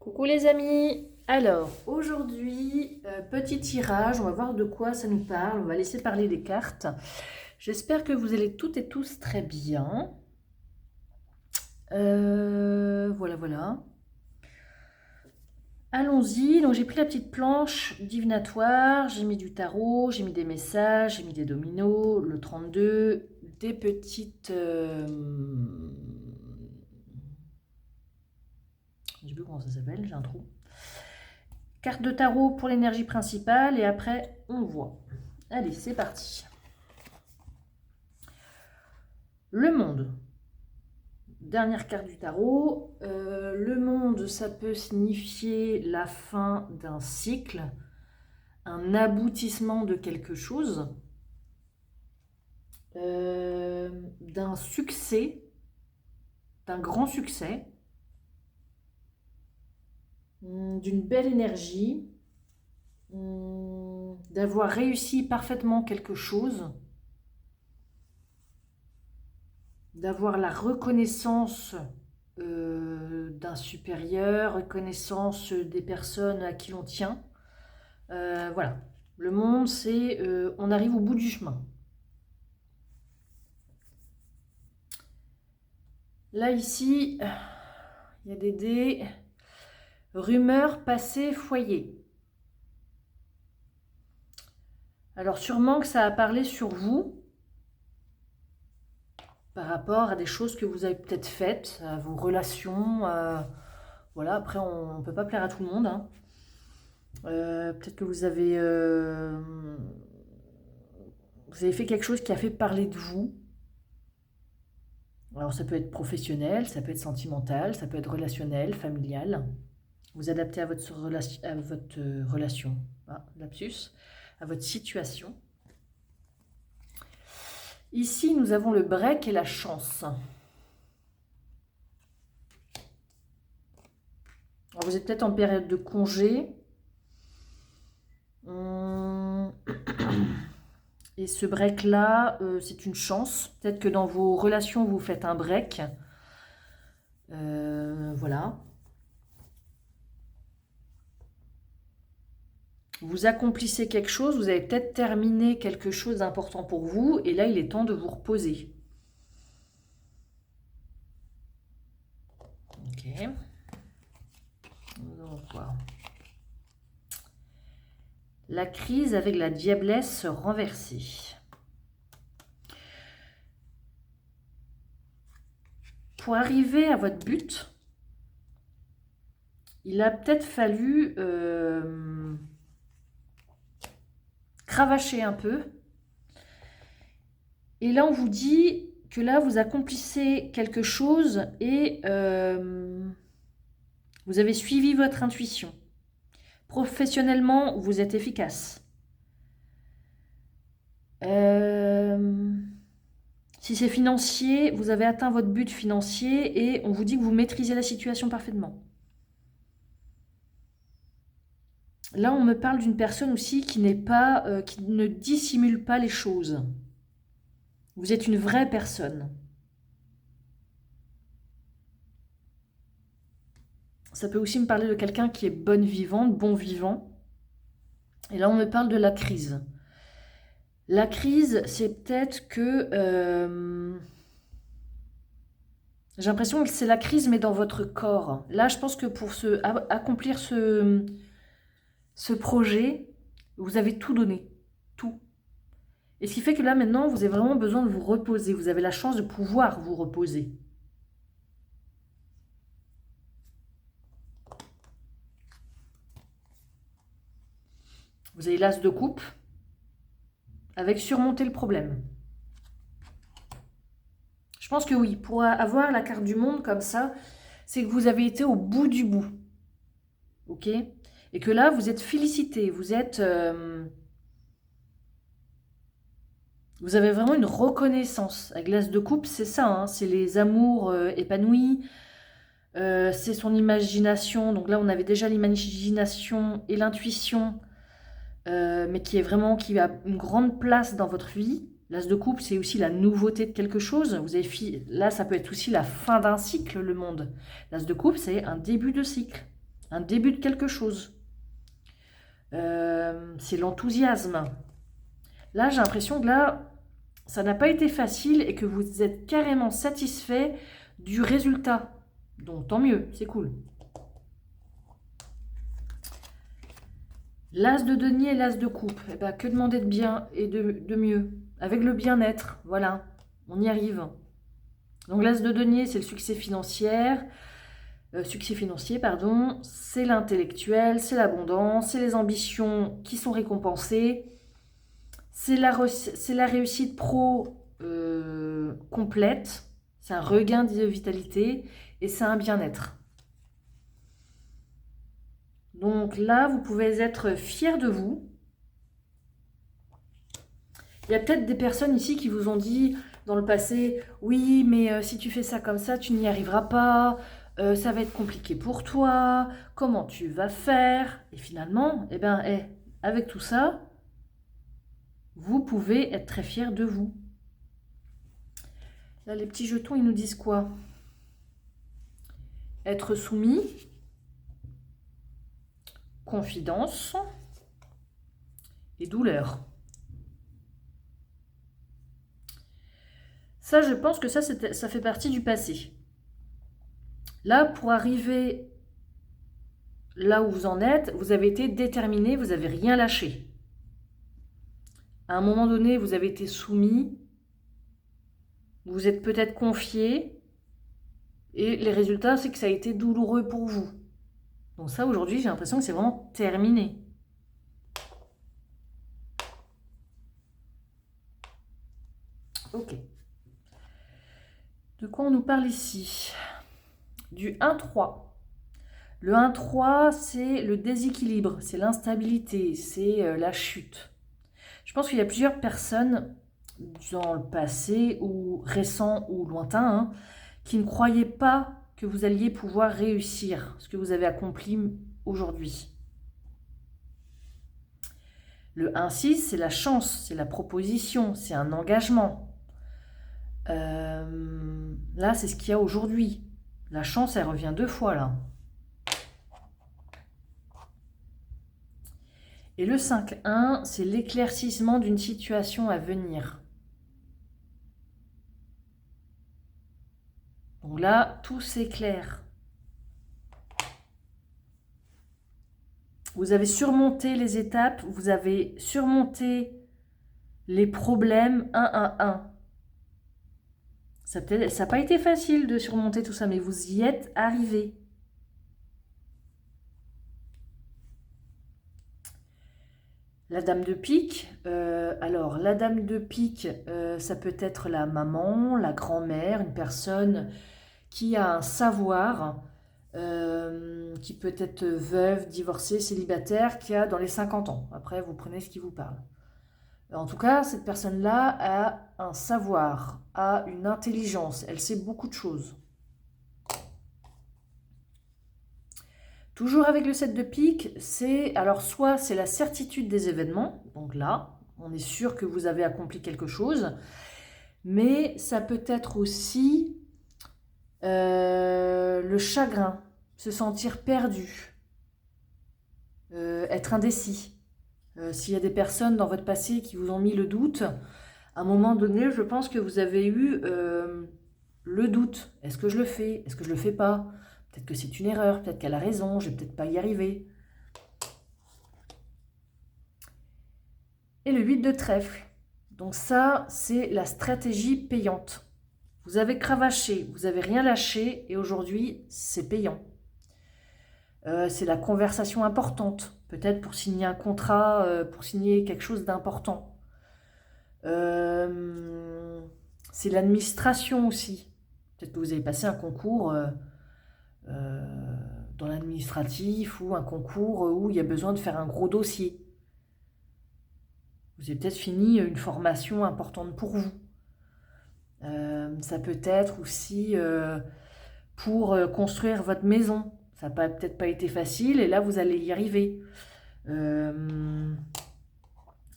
Coucou les amis. Alors aujourd'hui, petit tirage, on va voir de quoi ça nous parle, on va laisser parler les cartes. J'espère que vous allez toutes et tous très bien. Voilà. Allons-y, donc j'ai pris la petite planche divinatoire, j'ai mis du tarot, j'ai mis des messages, j'ai mis des dominos, le 32, des petites... Je sais plus comment ça s'appelle, j'ai un trou. Carte de tarot pour l'énergie principale et après on voit. Allez, c'est parti. Le monde. Dernière carte du tarot. Le monde, ça peut signifier la fin d'un cycle, un aboutissement de quelque chose, d'un succès, d'un grand succès, d'une belle énergie, d'avoir réussi parfaitement quelque chose, d'avoir la reconnaissance d'un supérieur, reconnaissance des personnes à qui l'on tient. Voilà, le monde, c'est on arrive au bout du chemin. Là, ici, il y a des dés. Rumeurs passées, foyer. Alors, sûrement que ça a parlé sur vous, par rapport à des choses que vous avez peut-être faites, à vos relations. Voilà, après, on ne peut pas plaire à tout le monde. Hein. Peut-être que vous avez fait quelque chose qui a fait parler de vous. Alors, ça peut être professionnel, ça peut être sentimental, ça peut être relationnel, familial. Vous adaptez à votre relation. Ah, lapsus. À votre situation. Ici, nous avons le break et la chance. Alors, vous êtes peut-être en période de congé. Et ce break-là, c'est une chance. Peut-être que dans vos relations, vous faites un break. Voilà. Vous accomplissez quelque chose, vous avez peut-être terminé quelque chose d'important pour vous, et là, il est temps de vous reposer. Ok. Nous allons voir. La crise avec la diablesse renversée. Pour arriver à votre but, il a peut-être fallu cravacher un peu. Et là, on vous dit que là, vous accomplissez quelque chose et vous avez suivi votre intuition. Professionnellement, vous êtes efficace. Si c'est financier, vous avez atteint votre but financier et on vous dit que vous maîtrisez la situation parfaitement. Là, on me parle d'une personne aussi qui qui ne dissimule pas les choses. Vous êtes une vraie personne. Ça peut aussi me parler de quelqu'un qui est bonne vivante, bon vivant. Et là, on me parle de la crise. La crise, c'est peut-être que... j'ai l'impression que c'est la crise, mais dans votre corps. Là, je pense que pour accomplir ce projet, vous avez tout donné. Tout. Et ce qui fait que là, maintenant, vous avez vraiment besoin de vous reposer. Vous avez la chance de pouvoir vous reposer. Vous avez l'as de coupe avec surmonter le problème. Je pense que oui, pour avoir la carte du monde comme ça, c'est que vous avez été au bout du bout. Ok? Et que là, vous êtes félicité, vous avez vraiment une reconnaissance. La glace de coupe, c'est ça, hein, c'est les amours épanouis, c'est son imagination. Donc là, on avait déjà l'imagination et l'intuition, mais qui a une grande place dans votre vie. L'as de coupe, c'est aussi la nouveauté de quelque chose. Là, ça peut être aussi la fin d'un cycle, le monde. L'as de coupe, c'est un début de cycle. un début de quelque chose. C'est l'enthousiasme. Là, j'ai l'impression que là, ça n'a pas été facile et que vous êtes carrément satisfait du résultat. Donc, tant mieux, c'est cool. L'as de denier et l'as de coupe. Eh ben, que demander de bien et de mieux? Avec le bien-être, voilà, on y arrive. Donc, l'as de denier, c'est le succès financier. Pardon, c'est l'intellectuel, c'est l'abondance, c'est les ambitions qui sont récompensées, c'est la réussite pro complète, c'est un regain de vitalité et c'est un bien-être. Donc là, vous pouvez être fiers de vous. Il y a peut-être des personnes ici qui vous ont dit dans le passé, oui, mais si tu fais ça comme ça, tu n'y arriveras pas, ça va être compliqué pour toi, comment tu vas faire? Et finalement, eh ben, avec tout ça, vous pouvez être très fiers de vous. Là, les petits jetons, ils nous disent quoi? Être soumis, confidence et douleur. Ça, je pense que ça fait partie du passé. Là, pour arriver là où vous en êtes, vous avez été déterminé, vous n'avez rien lâché. À un moment donné, vous avez été soumis, vous vous êtes peut-être confié, et les résultats, c'est que ça a été douloureux pour vous. Donc ça, aujourd'hui, j'ai l'impression que c'est vraiment terminé. Ok. De quoi on nous parle ici? Du 1-3. Le 1-3, c'est le déséquilibre, c'est l'instabilité, c'est la chute. Je pense qu'il y a plusieurs personnes dans le passé, ou récent ou lointain, hein, qui ne croyaient pas que vous alliez pouvoir réussir ce que vous avez accompli aujourd'hui. Le 1-6, c'est la chance, c'est la proposition, c'est un engagement. Là, c'est ce qu'il y a aujourd'hui. La chance, elle revient 2 fois, là. Et le 5-1, c'est l'éclaircissement d'une situation à venir. Donc là, tout s'éclaire. Vous avez surmonté les étapes, vous avez surmonté les problèmes 1-1-1. Ça n'a pas été facile de surmonter tout ça, mais vous y êtes arrivé. La dame de pique, alors la dame de pique, ça peut être la maman, la grand-mère, une personne qui a un savoir, qui peut être veuve, divorcée, célibataire, qui a dans les 50 ans. Après, vous prenez ce qui vous parle. En tout cas, cette personne-là a un savoir, a une intelligence, elle sait beaucoup de choses. Toujours avec le 7 de pique, c'est alors soit c'est la certitude des événements, donc là, on est sûr que vous avez accompli quelque chose, mais ça peut être aussi le chagrin, se sentir perdu, être indécis. S'il y a des personnes dans votre passé qui vous ont mis le doute, à un moment donné, je pense que vous avez eu le doute. Est-ce que je le fais? Est-ce que je le fais pas? Peut-être que c'est une erreur, peut-être qu'elle a raison, je vais peut-être pas y arriver. Et le 8 de trèfle. Donc ça, c'est la stratégie payante. Vous avez cravaché, vous n'avez rien lâché et aujourd'hui, c'est payant. C'est la conversation importante, peut-être pour signer un contrat, pour signer quelque chose d'important. C'est l'administration aussi. Peut-être que vous avez passé un concours dans l'administratif ou un concours où il y a besoin de faire un gros dossier. Vous avez peut-être fini une formation importante pour vous. Ça peut être aussi pour construire votre maison. Ça n'a peut-être pas été facile et là, vous allez y arriver.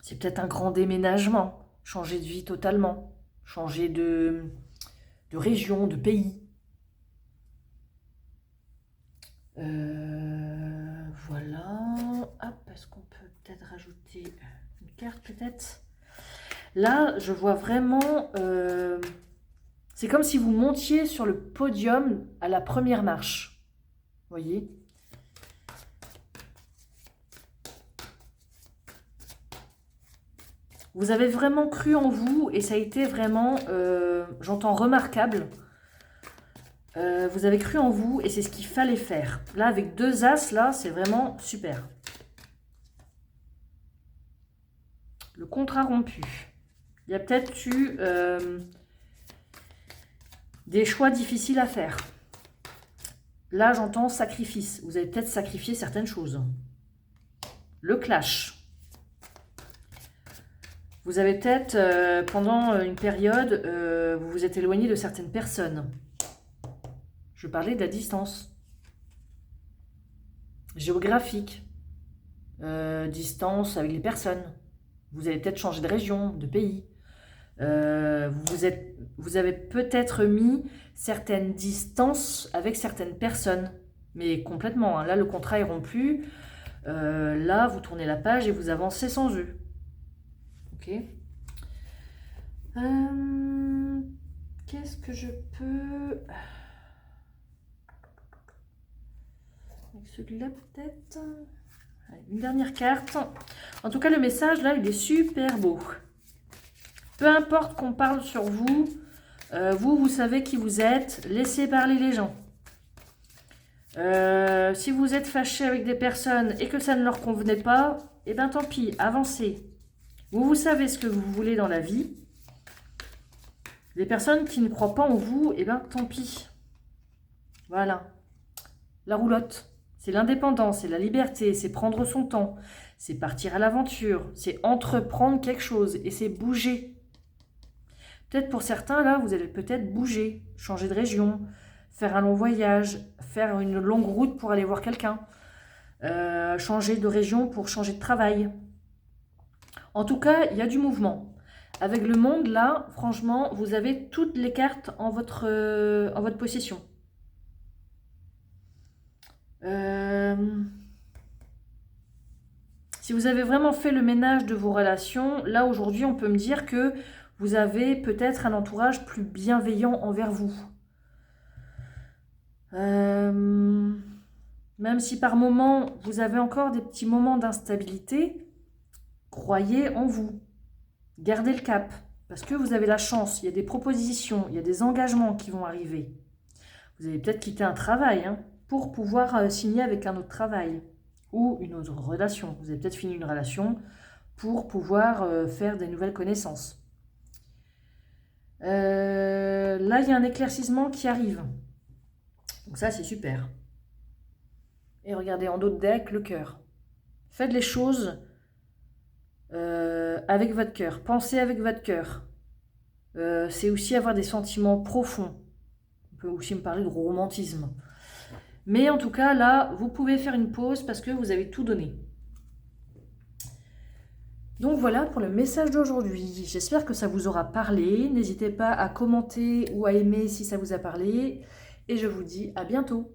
C'est peut-être un grand déménagement, changer de vie totalement, changer de région, de pays. est-ce qu'on peut peut-être rajouter une carte peut-être? Là, je vois vraiment... c'est comme si vous montiez sur le podium à la première marche. Vous voyez? Vous avez vraiment cru en vous et ça a été vraiment, j'entends remarquable. Vous avez cru en vous et c'est ce qu'il fallait faire. Là, avec 2 as, là, c'est vraiment super. Le contrat rompu. Il y a peut-être eu des choix difficiles à faire. Là, j'entends sacrifice. Vous avez peut-être sacrifié certaines choses. Le clash. Vous avez peut-être, pendant une période, vous vous êtes éloigné de certaines personnes. Je parlais de la distance. Géographique. Distance avec les personnes. Vous avez peut-être changé de région, de pays. Vous avez peut-être mis certaines distances avec certaines personnes. Mais complètement. Hein. Là, le contrat est rompu. Là, vous tournez la page et vous avancez sans eux. Ok. Qu'est-ce que je peux... Avec celui-là peut-être. Une dernière carte. En tout cas, le message là, il est super beau. Peu importe qu'on parle sur vous, vous savez qui vous êtes. Laissez parler les gens. Si vous êtes fâché avec des personnes et que ça ne leur convenait pas, eh bien tant pis, avancez. Vous savez ce que vous voulez dans la vie. Les personnes qui ne croient pas en vous, eh bien tant pis. Voilà. La roulotte. C'est l'indépendance, c'est la liberté, c'est prendre son temps, c'est partir à l'aventure, c'est entreprendre quelque chose et c'est bouger. Peut-être pour certains, là, vous allez peut-être bouger, changer de région, faire un long voyage, faire une longue route pour aller voir quelqu'un, changer de région pour changer de travail. En tout cas, il y a du mouvement. Avec le monde, là, franchement, vous avez toutes les cartes en votre possession. Si vous avez vraiment fait le ménage de vos relations, là aujourd'hui on peut me dire que vous avez peut-être un entourage plus bienveillant envers vous. Même si par moments vous avez encore des petits moments d'instabilité, croyez en vous. Gardez le cap, parce que vous avez la chance, il y a des propositions, il y a des engagements qui vont arriver. Vous allez peut-être quitter un travail, hein, pour pouvoir signer avec un autre travail ou une autre relation. Vous avez peut-être fini une relation pour pouvoir faire des nouvelles connaissances. Là, il y a un éclaircissement qui arrive. Donc ça, c'est super. Et regardez, en dos de deck, le cœur. Faites les choses avec votre cœur. Pensez avec votre cœur. C'est aussi avoir des sentiments profonds. On peut aussi me parler de romantisme. Mais en tout cas, là, vous pouvez faire une pause parce que vous avez tout donné. Donc voilà pour le message d'aujourd'hui. J'espère que ça vous aura parlé. N'hésitez pas à commenter ou à aimer si ça vous a parlé. Et je vous dis à bientôt.